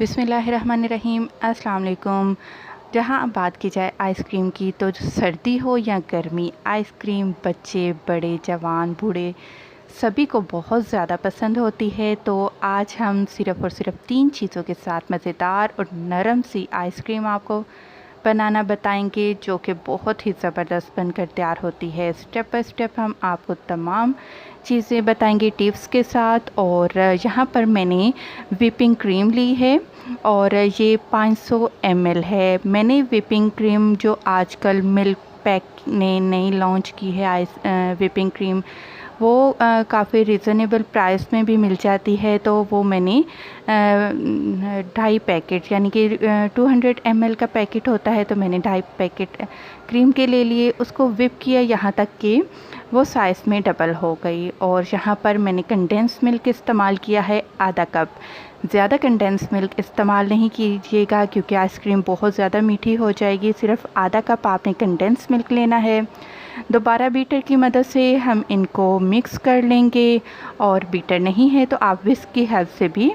बिस्मिल्लाहिर्रहमानिर्रहीम। अस्सलाम वालेकुम। जहाँ अब बात की जाए आइसक्रीम की, तो सर्दी हो या गर्मी, आइसक्रीम बच्चे बड़े जवान बूढ़े सभी को बहुत ज़्यादा पसंद होती है। तो आज हम सिर्फ़ और सिर्फ 3 चीज़ों के साथ मज़ेदार और नरम सी आइसक्रीम आपको बनाना बताएंगे, जो कि बहुत ही ज़बरदस्त बनकर तैयार होती है। स्टेप बाय स्टेप हम आपको तमाम चीज़ें बताएंगे टिप्स के साथ। और यहाँ पर मैंने व्हिपिंग क्रीम ली है और ये 500 ml है। मैंने व्हिपिंग क्रीम जो आजकल मिल्क पैक ने नई लॉन्च की है व्हिपिंग क्रीम, वो काफ़ी रिज़नेबल प्राइस में भी मिल जाती है। तो वो मैंने 2.5 पैकेट यानी कि 200 ml का पैकेट होता है, तो मैंने 2.5 पैकेट क्रीम के ले लिए। उसको व्हिप किया यहाँ तक कि वो साइज़ में डबल हो गई। और यहाँ पर मैंने कंडेंस मिल्क इस्तेमाल किया है आधा कप। ज़्यादा कंडेंस मिल्क इस्तेमाल नहीं कीजिएगा क्योंकि आइसक्रीम बहुत ज़्यादा मीठी हो जाएगी। सिर्फ आधा कप आपने कंडेंस मिल्क लेना है। दोबारा बीटर की मदद से हम इनको मिक्स कर लेंगे, और बीटर नहीं है तो आप विस्क की हेल्प से भी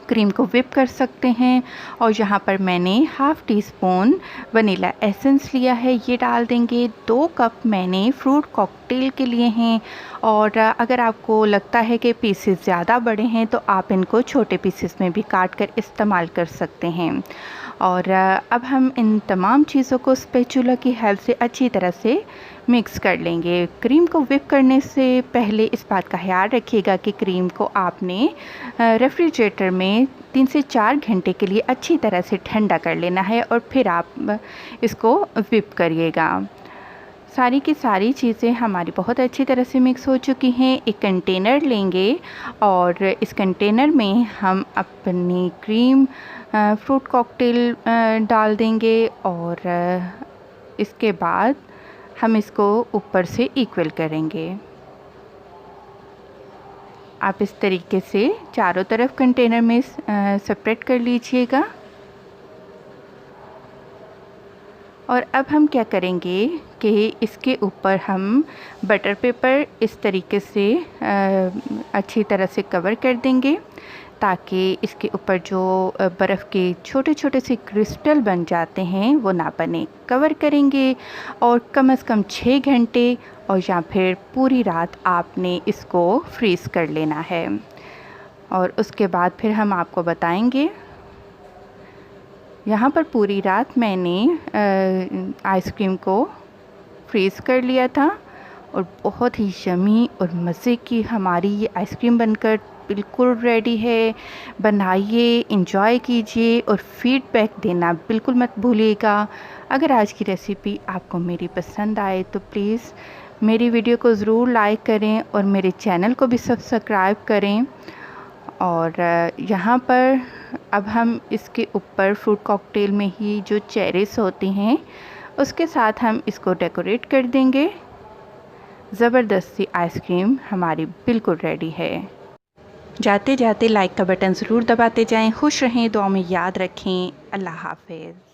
क्रीम को व्हिप कर सकते हैं। और यहाँ पर मैंने half tea spoon vanilla essence लिया है, ये डाल देंगे। 2 कप मैंने फ्रूट कॉकटेल के लिए हैं, और अगर आपको लगता है कि पीसेस ज़्यादा बड़े हैं तो आप इनको छोटे पीसेस में भी काट कर इस्तेमाल कर सकते हैं। और अब हम इन तमाम चीज़ों को स्पैचुला की हेल्प से अच्छी तरह से मिक्स कर लेंगे। क्रीम को व्हिप करने से पहले इस बात का ख्याल रखिएगा कि क्रीम को आपने रेफ्रिजरेटर में 3 से 4 घंटे के लिए अच्छी तरह से ठंडा कर लेना है, और फिर आप इसको व्हिप करिएगा। सारी की सारी चीज़ें हमारी बहुत अच्छी तरह से मिक्स हो चुकी हैं। एक कंटेनर लेंगे और इस कंटेनर में हम अपनी क्रीम फ्रूट कॉकटेल डाल देंगे, और इसके बाद हम इसको ऊपर से इक्वल करेंगे। आप इस तरीके से चारों तरफ कंटेनर में सेपरेट कर लीजिएगा। और अब हम क्या करेंगे कि इसके ऊपर हम बटर पेपर इस तरीके से अच्छी तरह से कवर कर देंगे, ताकि इसके ऊपर जो बर्फ़ के छोटे छोटे से क्रिस्टल बन जाते हैं वो ना बने। कवर करेंगे और कम से कम 6 घंटे और या फिर पूरी रात आपने इसको फ्रीज़ कर लेना है। और उसके बाद फिर हम आपको बताएंगे। यहाँ पर पूरी रात मैंने आइसक्रीम को फ्रीज़ कर लिया था, और बहुत ही यमी और मज़े की हमारी ये आइसक्रीम बनकर बिल्कुल रेडी है। बनाइए, इंजॉय कीजिए और फीडबैक देना बिल्कुल मत भूलिएगा। अगर आज की रेसिपी आपको मेरी पसंद आए तो प्लीज़ मेरी वीडियो को ज़रूर लाइक करें और मेरे चैनल को भी सब्सक्राइब करें। और यहाँ पर अब हम इसके ऊपर फ्रूट कॉकटेल में ही जो चेरीज़ होती हैं उसके साथ हम इसको डेकोरेट कर देंगे। ज़बरदस्त सी आइसक्रीम हमारी बिल्कुल रेडी है। जाते जाते लाइक का बटन ज़रूर दबाते जाएं। खुश रहें, दुआ में याद रखें। अल्लाह हाफ़िज़।